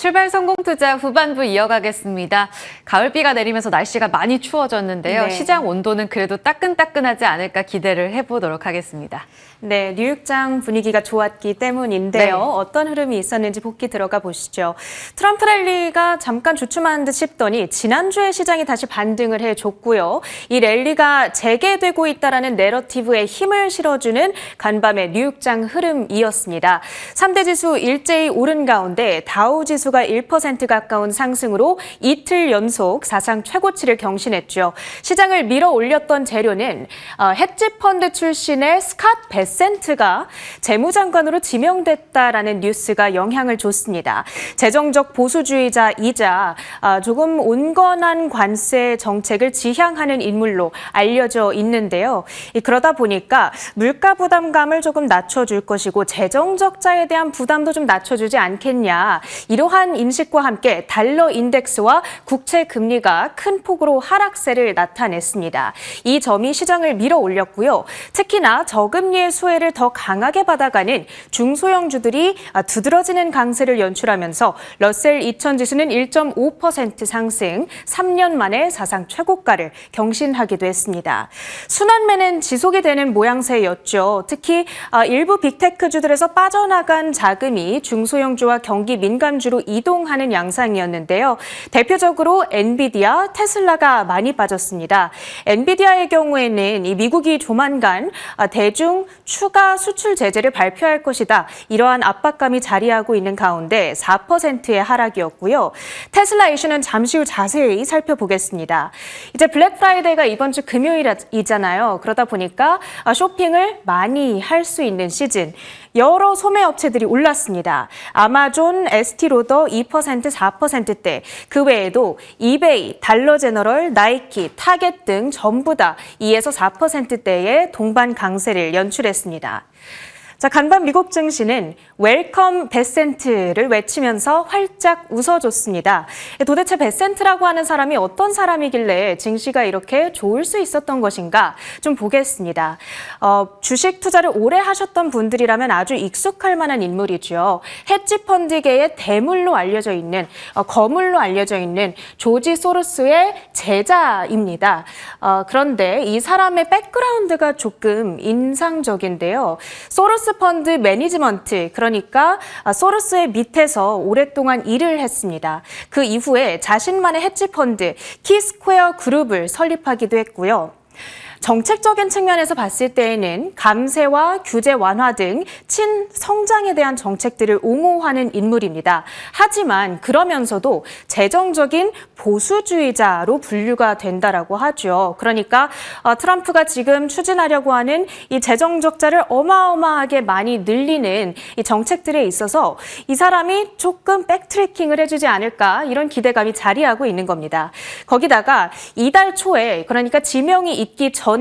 출발 성공 투자 후반부 이어가겠습니다. 가을비가 내리면서 날씨가 많이 추워졌는데요. 네. 시장 온도는 그래도 따끈따끈하지 않을까 기대를 해보도록 하겠습니다. 네, 뉴욕장 분위기가 좋았기 때문인데요. 네. 어떤 흐름이 있었는지 복귀 들어가 보시죠. 트럼프 랠리가 잠깐 주춤한 듯 싶더니 지난주에 시장이 다시 반등을 해줬고요. 이 랠리가 재개되고 있다라는 내러티브에 힘을 실어주는 간밤의 뉴욕장 흐름이었습니다. 3대 지수 일제히 오른 가운데 다우 지수가 1% 가까운 상승으로 이틀 연속 사상 최고치를 경신했죠. 시장을 밀어 올렸던 재료는 헤지펀드 출신의 스캇 베센트가 재무장관으로 지명됐다라는 뉴스가 영향을 줬습니다. 재정적 보수주의자이자 조금 온건한 관세 정책을 지향하는 인물로 알려져 있는데요. 그러다 보니까 물가 부담감을 조금 낮춰줄 것이고 재정 적자에 대한 부담도 좀 낮춰주지 않겠냐. 이러한 인식과 함께 달러 인덱스와 국채 금리가 큰 폭으로 하락세를 나타냈습니다. 이 점이 시장을 밀어 올렸고요. 특히나 저금리의 수혜를 더 강하게 받아가는 중소형주들이 두드러지는 강세를 연출하면서 러셀 2000 지수는 1.5% 상승, 3년 만에 사상 최고가를 경신하기도 했습니다. 순환매는 지속이 되는 모양새였죠. 특히 일부 빅테크주들에서 빠져나간 자금이 중소형주와 경기 민감주로 이동하는 양상이었는데요. 대표적으로 엔비디아, 테슬라가 많이 빠졌습니다. 엔비디아의 경우에는 이 미국이 조만간 대중 추가 수출 제재를 발표할 것이다. 이러한 압박감이 자리하고 있는 가운데 4%의 하락이었고요. 테슬라 이슈는 잠시 후 자세히 살펴보겠습니다. 이제 블랙 프라이데이가 이번 주 금요일이잖아요. 그러다 보니까 쇼핑을 많이 할 수 있는 시즌. 여러 소매 업체들이 올랐습니다. 아마존, 에스티로더 2%, 4%대. 그 외에도 이베이, 달러제너럴, 나이키, 타겟 등 전부 다 2에서 4%대의 동반 강세를 연출했습니다. 자, 간밤 미국 증시는 웰컴 베센트를 외치면서 활짝 웃어줬습니다. 도대체 베센트라고 하는 사람이 어떤 사람이길래 증시가 이렇게 좋을 수 있었던 것인가 좀 보겠습니다. 주식 투자를 오래 하셨던 분들이라면 아주 익숙할 만한 인물이죠. 헤지펀드계의 대물로 알려져 있는, 거물로 알려져 있는 조지 소로스의 제자입니다. 그런데 이 사람의 백그라운드가 조금 인상적인데요. 소로스 펀드 매니지먼트, 그러니까 소로스의 밑에서 오랫동안 일을 했습니다. 그 이후에 자신만의 헤지펀드 키스퀘어 그룹을 설립하기도 했고요. 정책적인 측면에서 봤을 때에는 감세와 규제 완화 등 친성장에 대한 정책들을 옹호하는 인물입니다. 하지만 그러면서도 재정적인 보수주의자로 분류가 된다라고 하죠. 그러니까 트럼프가 지금 추진하려고 하는 이 재정 적자를 어마어마하게 많이 늘리는 이 정책들에 있어서 이 사람이 조금 백트래킹을 해주지 않을까 이런 기대감이 자리하고 있는 겁니다. 거기다가 이달 초에 그러니까 지명이 있기 전에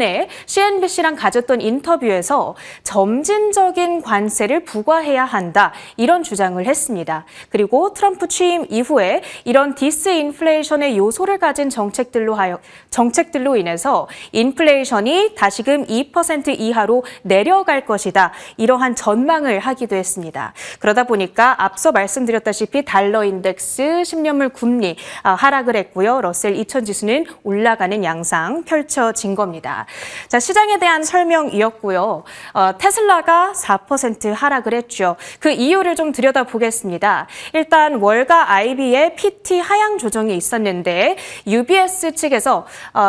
CNBC랑 가졌던 인터뷰에서 점진적인 관세를 부과해야 한다 이런 주장을 했습니다. 그리고 트럼프 취임 이후에 이런 디스인플레이션의 요소를 가진 정책들로 인해서 인플레이션이 다시금 2% 이하로 내려갈 것이다. 이러한 전망을 하기도 했습니다. 그러다 보니까 앞서 말씀드렸다시피 달러 인덱스 10년물 금리 하락을 했고요. 러셀 2000 지수는 올라가는 양상 펼쳐진 겁니다. 자, 시장에 대한 설명이었고요. 테슬라가 4% 하락을 했죠. 그 이유를 좀 들여다보겠습니다. 일단 월가 IB의 PT 하향 조정이 있었는데 UBS 측에서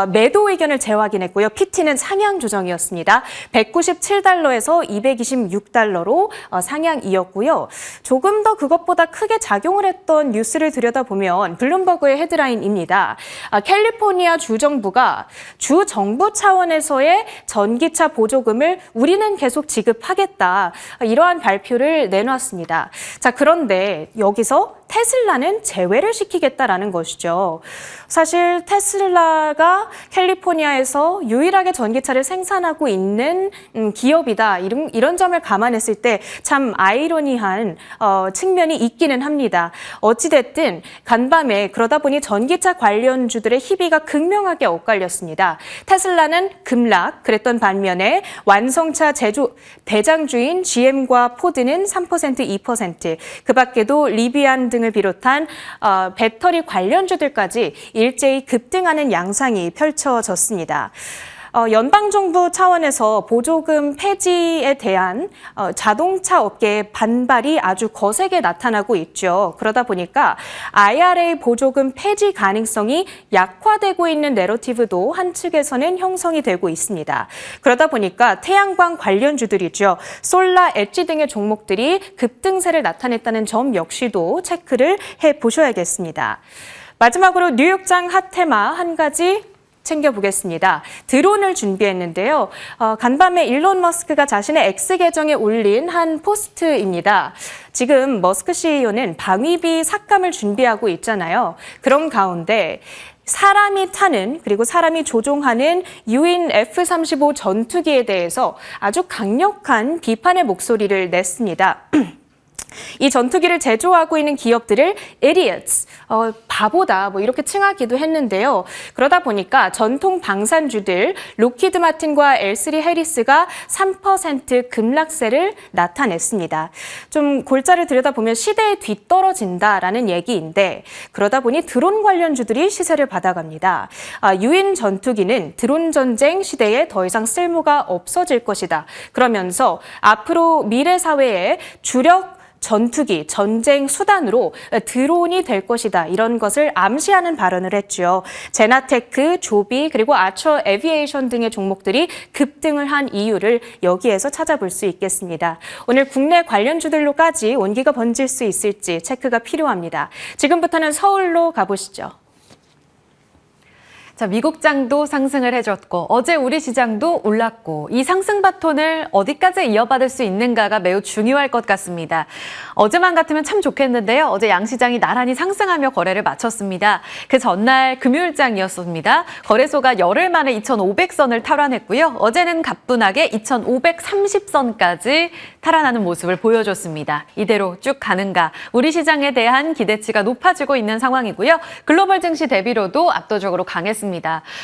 매도 의견을 재확인했고요. PT는 상향 조정이었습니다. 197달러에서 226달러로 상향이었고요. 조금 더 그것보다 크게 작용을 했던 뉴스를 들여다보면 블룸버그의 헤드라인입니다. 캘리포니아 주정부가 주정부 차원에서의 전기차 보조금을 우리는 계속 지급하겠다. 이러한 발표를 내놨습니다. 자, 그런데 여기서 테슬라는 제외를 시키겠다라는 것이죠. 사실 테슬라가 캘리포니아에서 유일하게 전기차를 생산하고 있는 기업이다. 이런 점을 감안했을 때 참 아이러니한 측면이 있기는 합니다. 어찌됐든 간밤에 그러다 보니 전기차 관련주들의 희비가 극명하게 엇갈렸습니다. 테슬라는 급락, 그랬던 반면에 완성차 대장주인 GM과 포드는 3%, 2%, 그 밖에도 리비안 등 등을 비롯한 배터리 관련주들까지 일제히 급등하는 양상이 펼쳐졌습니다. 연방정부 차원에서 보조금 폐지에 대한 자동차 업계의 반발이 아주 거세게 나타나고 있죠. 그러다 보니까 IRA 보조금 폐지 가능성이 약화되고 있는 내러티브도 한 측에서는 형성이 되고 있습니다. 그러다 보니까 태양광 관련주들이죠. 솔라, 엣지 등의 종목들이 급등세를 나타냈다는 점 역시도 체크를 해보셔야겠습니다. 마지막으로 뉴욕장 핫테마 한 가지 챙겨보겠습니다. 드론을 준비했는데요. 간밤에 일론 머스크가 자신의 X 계정에 올린 한 포스트입니다. 지금 머스크 CEO는 방위비 삭감을 준비하고 있잖아요. 그런 가운데 사람이 타는 그리고 사람이 조종하는 유인 F-35 전투기에 대해서 아주 강력한 비판의 목소리를 냈습니다. 이 전투기를 제조하고 있는 기업들을 idiots, 바보다 이렇게 칭하기도 했는데요. 그러다 보니까 전통 방산주들 로키드 마틴과 L3 해리스가 3% 급락세를 나타냈습니다. 좀 골자를 들여다보면 시대에 뒤떨어진다라는 얘기인데 그러다 보니 드론 관련주들이 시세를 받아갑니다. 유인 전투기는 드론 전쟁 시대에 더 이상 쓸모가 없어질 것이다. 그러면서 앞으로 미래 사회의 주력 전투기, 전쟁 수단으로 드론이 될 것이다. 이런 것을 암시하는 발언을 했죠. 제나테크, 조비, 그리고 아처 에비에이션 등의 종목들이 급등을 한 이유를 여기에서 찾아볼 수 있겠습니다. 오늘 국내 관련주들로까지 온기가 번질 수 있을지 체크가 필요합니다. 지금부터는 서울로 가보시죠. 자, 미국장도 상승을 해줬고 어제 우리 시장도 올랐고 이 상승 바톤을 어디까지 이어받을 수 있는가가 매우 중요할 것 같습니다. 어제만 같으면 참 좋겠는데요. 어제 양시장이 나란히 상승하며 거래를 마쳤습니다. 그 전날 금요일장이었습니다. 거래소가 열흘 만에 2,500선을 탈환했고요. 어제는 가뿐하게 2,530선까지 탈환하는 모습을 보여줬습니다. 이대로 쭉 가는가? 우리 시장에 대한 기대치가 높아지고 있는 상황이고요. 글로벌 증시 대비로도 압도적으로 강했습니다.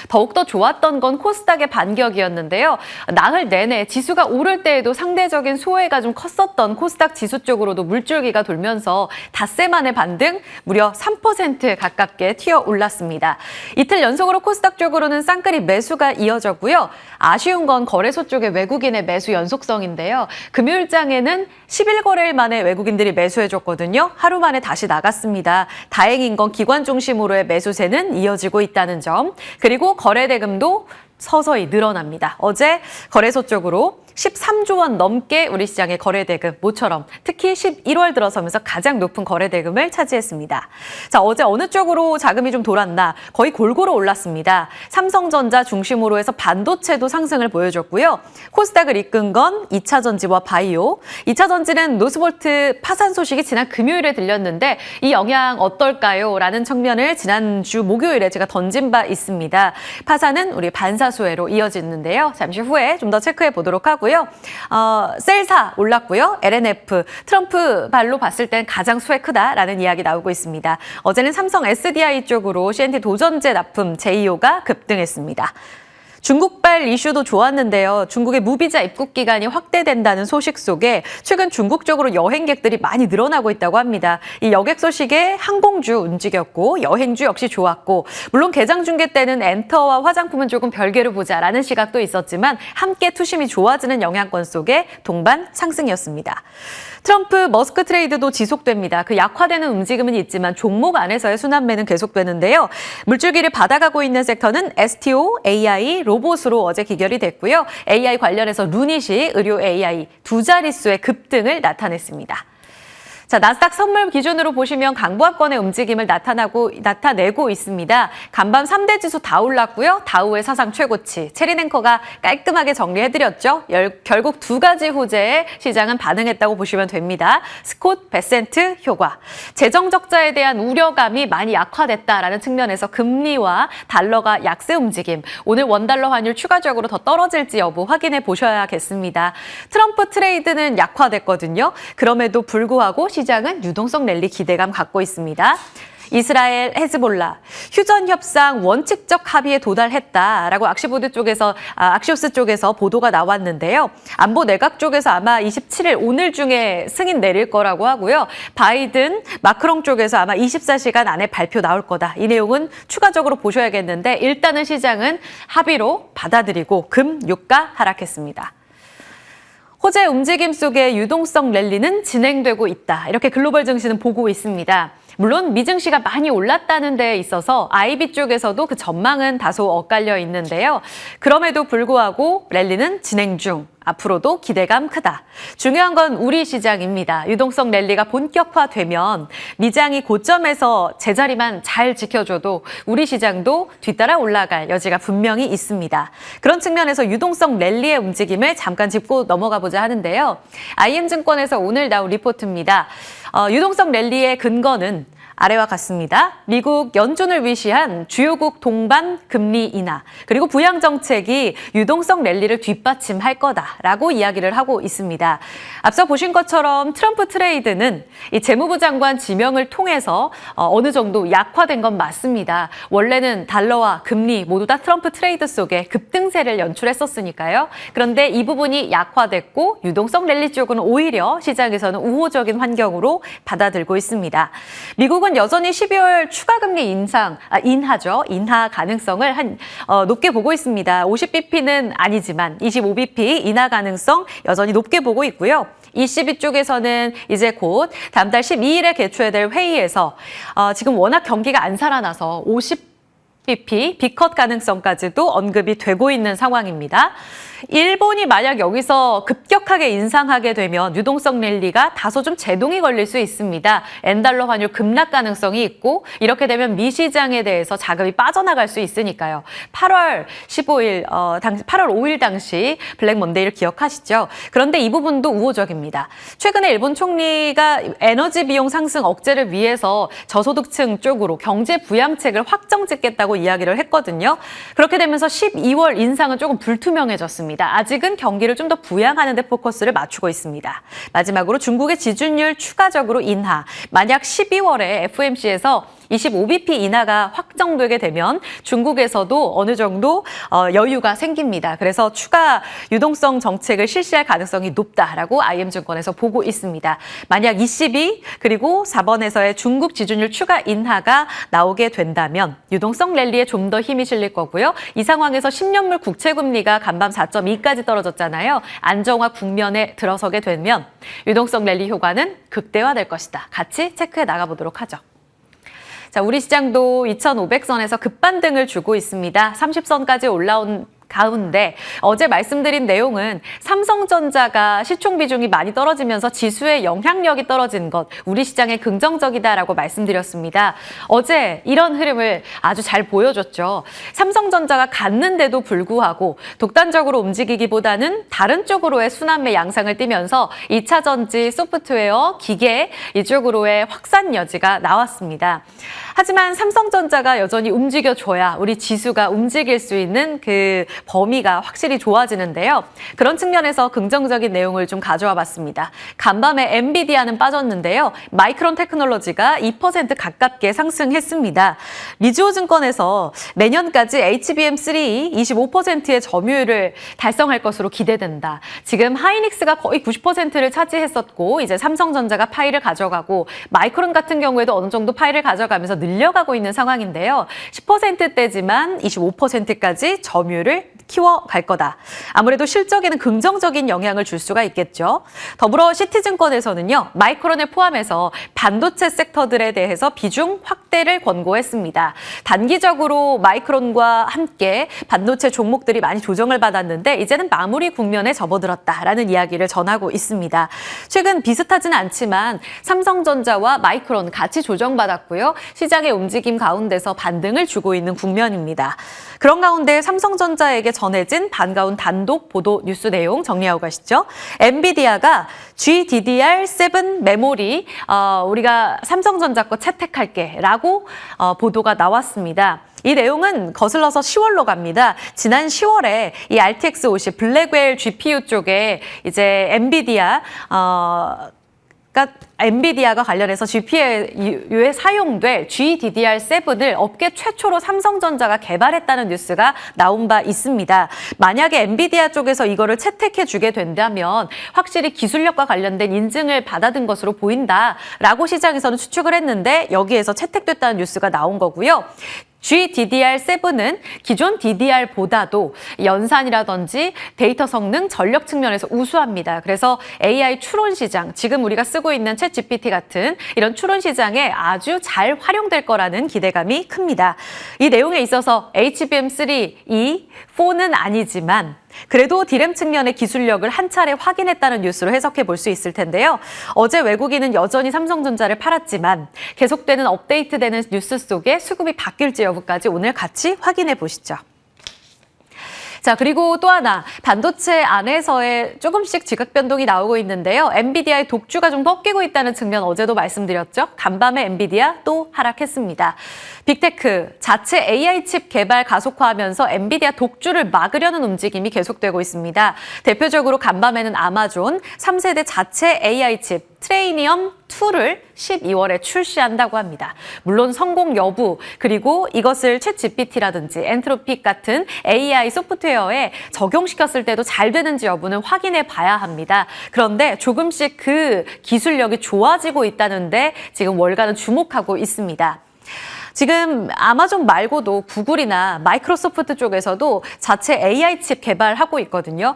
더욱더 좋았던 건 코스닥의 반격이었는데요. 나흘 내내 지수가 오를 때에도 상대적인 소외가 좀 컸었던 코스닥 지수 쪽으로도 물줄기가 돌면서 닷새 만에 반등 무려 3% 가깝게 튀어 올랐습니다. 이틀 연속으로 코스닥 쪽으로는 쌍끌이 매수가 이어졌고요. 아쉬운 건 거래소 쪽의 외국인의 매수 연속성인데요. 금요일장에는 11거래일 만에 외국인들이 매수해줬거든요. 하루 만에 다시 나갔습니다. 다행인 건 기관 중심으로의 매수세는 이어지고 있다는 점. 그리고 거래대금도 서서히 늘어납니다. 어제 거래소 쪽으로 13조 원 넘게 우리 시장의 거래대금, 모처럼 특히 11월 들어서면서 가장 높은 거래대금을 차지했습니다. 자, 어제 어느 쪽으로 자금이 좀 돌았나? 거의 골고루 올랐습니다. 삼성전자 중심으로 해서 반도체도 상승을 보여줬고요. 코스닥을 이끈 건 2차전지와 바이오. 2차전지는 노스볼트 파산 소식이 지난 금요일에 들렸는데 이 영향 어떨까요? 라는 측면을 지난주 목요일에 제가 던진 바 있습니다. 파산은 우리 반사수혜로 이어지는데요. 잠시 후에 좀 더 체크해 보도록 하고 고요. 셀사 올랐고요. LNF, 트럼프 발로 봤을 땐 가장 수혜 크다라는 이야기 나오고 있습니다. 어제는 삼성 SDI 쪽으로 CNT 도전제 납품 제이오가 급등했습니다. 중국발 이슈도 좋았는데요. 중국의 무비자 입국 기간이 확대된다는 소식 속에 최근 중국 쪽으로 여행객들이 많이 늘어나고 있다고 합니다. 이 여객 소식에 항공주 움직였고 여행주 역시 좋았고 물론 개장 중계 때는 엔터와 화장품은 조금 별개로 보자라는 시각도 있었지만 함께 투심이 좋아지는 영향권 속에 동반 상승이었습니다. 트럼프 머스크 트레이드도 지속됩니다. 그 약화되는 움직임은 있지만 종목 안에서의 순환매는 계속되는데요. 물줄기를 받아가고 있는 섹터는 STO, AI, 로봇으로 어제 기결이 됐고요. AI 관련해서 루닛이 의료 AI 두 자릿수의 급등을 나타냈습니다. 자, 나스닥 선물 기준으로 보시면 강보합권의 움직임을 나타내고 있습니다. 간밤 3대 지수 다 올랐고요. 다우의 사상 최고치, 체리냉커가 깔끔하게 정리해드렸죠. 결국 두 가지 호재에 시장은 반응했다고 보시면 됩니다. 스콧, 베센트 효과. 재정 적자에 대한 우려감이 많이 약화됐다라는 측면에서 금리와 달러가 약세 움직임. 오늘 원달러 환율 추가적으로 더 떨어질지 여부 확인해 보셔야겠습니다. 트럼프 트레이드는 약화됐거든요. 그럼에도 불구하고 시장은 유동성 랠리 기대감 갖고 있습니다. 이스라엘, 헤즈볼라, 휴전 협상 원칙적 합의에 도달했다라고 악시오스 쪽에서 보도가 나왔는데요. 안보 내각 쪽에서 아마 27일 오늘 중에 승인 내릴 거라고 하고요. 바이든, 마크롱 쪽에서 아마 24시간 안에 발표 나올 거다. 이 내용은 추가적으로 보셔야겠는데 일단은 시장은 합의로 받아들이고 금, 유가 하락했습니다. 호재 움직임 속에 유동성 랠리는 진행되고 있다. 이렇게 글로벌 증시는 보고 있습니다. 물론 미증시가 많이 올랐다는 데 있어서 IB 쪽에서도 그 전망은 다소 엇갈려 있는데요. 그럼에도 불구하고 랠리는 진행 중. 앞으로도 기대감 크다. 중요한 건 우리 시장입니다. 유동성 랠리가 본격화되면 미장이 고점에서 제자리만 잘 지켜줘도 우리 시장도 뒤따라 올라갈 여지가 분명히 있습니다. 그런 측면에서 유동성 랠리의 움직임을 잠깐 짚고 넘어가 보자 하는데요. IM증권에서 오늘 나온 리포트입니다. 유동성 랠리의 근거는 아래와 같습니다. 미국 연준을 위시한 주요국 동반 금리 인하 그리고 부양 정책이 유동성 랠리를 뒷받침할 거다라고 이야기를 하고 있습니다. 앞서 보신 것처럼 트럼프 트레이드는 이 재무부 장관 지명을 통해서 어느 정도 약화된 건 맞습니다. 원래는 달러와 금리 모두 다 트럼프 트레이드 속에 급등세를 연출했었으니까요. 그런데 이 부분이 약화됐고 유동성 랠리 쪽은 오히려 시장에서는 우호적인 환경으로 받아들고 있습니다. 미국은 여전히 12월 추가 금리 인하죠. 인하 가능성을 높게 보고 있습니다. 50bp는 아니지만 25bp 인하 가능성 여전히 높게 보고 있고요. ECB 쪽에서는 이제 곧 다음 달 12일에 개최될 회의에서 지금 워낙 경기가 안 살아나서 50bp 비컷 가능성까지도 언급이 되고 있는 상황입니다. 일본이 만약 여기서 급격하게 인상하게 되면 유동성 랠리가 다소 좀 제동이 걸릴 수 있습니다. 엔달러 환율 급락 가능성이 있고 이렇게 되면 미 시장에 대해서 자금이 빠져나갈 수 있으니까요. 8월 5일 당시 블랙 먼데이를 기억하시죠? 그런데 이 부분도 우호적입니다. 최근에 일본 총리가 에너지 비용 상승 억제를 위해서 저소득층 쪽으로 경제 부양책을 확정 짓겠다고 이야기를 했거든요. 그렇게 되면서 12월 인상은 조금 불투명해졌습니다. 아직은 경기를 좀 더 부양하는 데 포커스를 맞추고 있습니다. 마지막으로 중국의 지준율 추가적으로 인하. 만약 12월에 FOMC에서 25bp 인하가 확정되게 되면 중국에서도 어느 정도 여유가 생깁니다. 그래서 추가 유동성 정책을 실시할 가능성이 높다라고 IM증권에서 보고 있습니다. 만약 22 그리고 4번에서의 중국 지준율 추가 인하가 나오게 된다면 유동성 랠리에 좀 더 힘이 실릴 거고요. 이 상황에서 10년물 국채금리가 간밤 4.2까지 떨어졌잖아요. 안정화 국면에 들어서게 되면 유동성 랠리 효과는 극대화될 것이다. 같이 체크해 나가보도록 하죠. 자, 우리 시장도 2,500선에서 급반등을 주고 있습니다. 30선까지 올라온 가운데 어제 말씀드린 내용은 삼성전자가 시총 비중이 많이 떨어지면서 지수의 영향력이 떨어진 것, 우리 시장에 긍정적이다라고 말씀드렸습니다. 어제 이런 흐름을 아주 잘 보여줬죠. 삼성전자가 갔는데도 불구하고 독단적으로 움직이기보다는 다른 쪽으로의 순환매 양상을 띠면서 2차 전지, 소프트웨어, 기계 이쪽으로의 확산 여지가 나왔습니다. 하지만 삼성전자가 여전히 움직여줘야 우리 지수가 움직일 수 있는 그 범위가 확실히 좋아지는데요. 그런 측면에서 긍정적인 내용을 좀 가져와 봤습니다. 간밤에 엔비디아는 빠졌는데요. 마이크론 테크놀로지가 2% 가깝게 상승했습니다. 미주호증권에서 내년까지 HBM3 25%의 점유율을 달성할 것으로 기대된다. 지금 하이닉스가 거의 90%를 차지했었고 이제 삼성전자가 파이를 가져가고 마이크론 같은 경우에도 어느 정도 파이를 가져가면서 늘려가고 있는 상황인데요. 10%대지만 25%까지 점유율을 키워갈 거다. 아무래도 실적에는 긍정적인 영향을 줄 수가 있겠죠. 더불어 시티증권에서는요. 마이크론을 포함해서 반도체 섹터들에 대해서 비중 확대를 권고했습니다. 단기적으로 마이크론과 함께 반도체 종목들이 많이 조정을 받았는데 이제는 마무리 국면에 접어들었다라는 이야기를 전하고 있습니다. 최근 비슷하지는 않지만 삼성전자와 마이크론 같이 조정받았고요. 시장의 움직임 가운데서 반등을 주고 있는 국면입니다. 그런 가운데 삼성전자에게 전해진 반가운 단독 보도 뉴스 내용 정리하고 가시죠. 엔비디아가 GDDR7 메모리 우리가 삼성전자 거 채택할게 라고 보도가 나왔습니다. 이 내용은 거슬러서 10월로 갑니다. 지난 10월에 이 RTX 50 블랙웰 GPU 쪽에 이제 엔비디아가 엔비디아가 관련해서 GPU에 사용될 GDDR7을 업계 최초로 삼성전자가 개발했다는 뉴스가 나온 바 있습니다. 만약에 엔비디아 쪽에서 이거를 채택해 주게 된다면 확실히 기술력과 관련된 인증을 받아든 것으로 보인다라고 시장에서는 추측을 했는데 여기에서 채택됐다는 뉴스가 나온 거고요. GDDR7은 기존 DDR보다도 연산이라든지 데이터 성능, 전력 측면에서 우수합니다. 그래서 AI 추론 시장, 지금 우리가 쓰고 있는 챗GPT 같은 이런 추론 시장에 아주 잘 활용될 거라는 기대감이 큽니다. 이 내용에 있어서 HBM3E, 4는 아니지만 그래도 D램 측면의 기술력을 한 차례 확인했다는 뉴스로 해석해 볼 수 있을 텐데요. 어제 외국인은 여전히 삼성전자를 팔았지만 계속되는 업데이트되는 뉴스 속에 수급이 바뀔지 여부까지 오늘 같이 확인해 보시죠. 자, 그리고 또 하나, 반도체 안에서의 조금씩 지각 변동이 나오고 있는데요. 엔비디아의 독주가 좀 꺾이고 있다는 측면 어제도 말씀드렸죠. 간밤에 엔비디아 또 하락했습니다. 빅테크, 자체 AI 칩 개발 가속화하면서 엔비디아 독주를 막으려는 움직임이 계속되고 있습니다. 대표적으로 간밤에는 아마존 3세대 자체 AI 칩 트레이니엄 2를 12월에 출시한다고 합니다. 물론 성공 여부, 그리고 이것을 챗GPT라든지 엔트로픽 같은 AI 소프트웨어에 적용시켰을 때도 잘 되는지 여부는 확인해 봐야 합니다. 그런데 조금씩 그 기술력이 좋아지고 있다는데 지금 월가는 주목하고 있습니다. 지금 아마존 말고도 구글이나 마이크로소프트 쪽에서도 자체 AI 칩 개발하고 있거든요.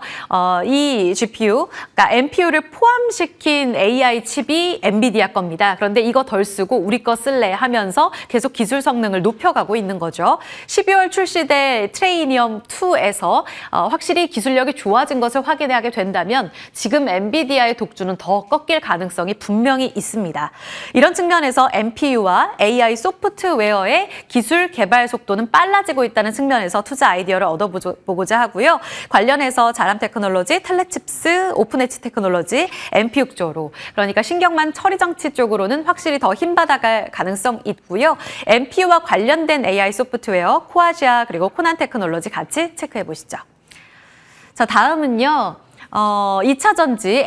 이 GPU, 그러니까 NPU를 포함시킨 AI 칩이 엔비디아 겁니다. 그런데 이거 덜 쓰고 우리 거 쓸래 하면서 계속 기술 성능을 높여가고 있는 거죠. 12월 출시될 트레이니엄 2에서 확실히 기술력이 좋아진 것을 확인하게 된다면 지금 엔비디아의 독주는 더 꺾일 가능성이 분명히 있습니다. 이런 측면에서 NPU와 AI 소프트웨어의 기술 개발 속도는 빨라지고 있다는 측면에서 투자 아이디어를 얻어보고자 하고요. 관련해서 자람 테크놀로지, 텔레칩스, 오픈엣지 테크놀로지, NPU 쪽으로, 그러니까 신경망 처리 장치 쪽으로는 확실히 더 힘받아갈 가능성 있고요. NPU와 관련된 AI 소프트웨어, 코아지아 그리고 코난 테크놀로지 같이 체크해 보시죠. 자, 다음은요. 2차 전지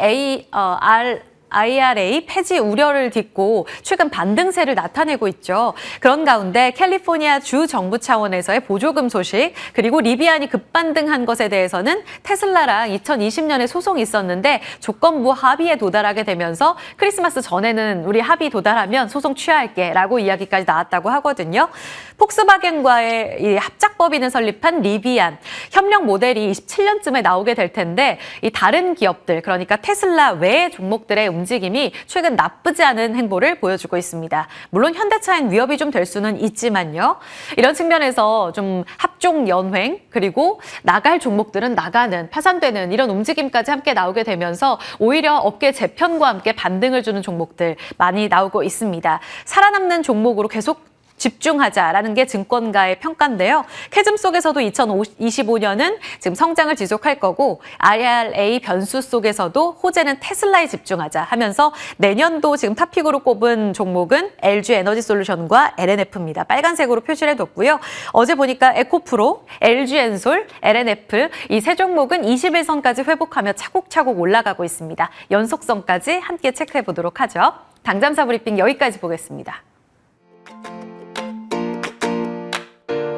IRA 폐지 우려를 딛고 최근 반등세를 나타내고 있죠. 그런 가운데 캘리포니아 주 정부 차원에서의 보조금 소식, 그리고 리비안이 급반등한 것에 대해서는 테슬라랑 2020년에 소송이 있었는데 조건부 합의에 도달하게 되면서 크리스마스 전에는 우리 합의 도달하면 소송 취하할게 라고 이야기까지 나왔다고 하거든요. 폭스바겐과의 이 합작법인을 설립한 리비안, 협력 모델이 27년쯤에 나오게 될 텐데 이 다른 기업들, 그러니까 테슬라 외의 종목들의 움직임이 최근 나쁘지 않은 행보를 보여주고 있습니다. 물론 현대차엔 위협이 좀 될 수는 있지만요. 이런 측면에서 좀 합종 연횡, 그리고 나갈 종목들은 나가는, 파산되는 이런 움직임까지 함께 나오게 되면서 오히려 업계 재편과 함께 반등을 주는 종목들 많이 나오고 있습니다. 살아남는 종목으로 계속 집중하자라는 게 증권가의 평가인데요. 캐즘 속에서도 2025년은 지금 성장을 지속할 거고 IRA 변수 속에서도 호재는 테슬라에 집중하자 하면서 내년도 지금 탑픽으로 꼽은 종목은 LG 에너지 솔루션과 LNF입니다. 빨간색으로 표시를 해뒀고요. 어제 보니까 에코프로, LG 엔솔, LNF 이 세 종목은 21선까지 회복하며 차곡차곡 올라가고 있습니다. 연속성까지 함께 체크해 보도록 하죠. 당잠사 브리핑 여기까지 보겠습니다.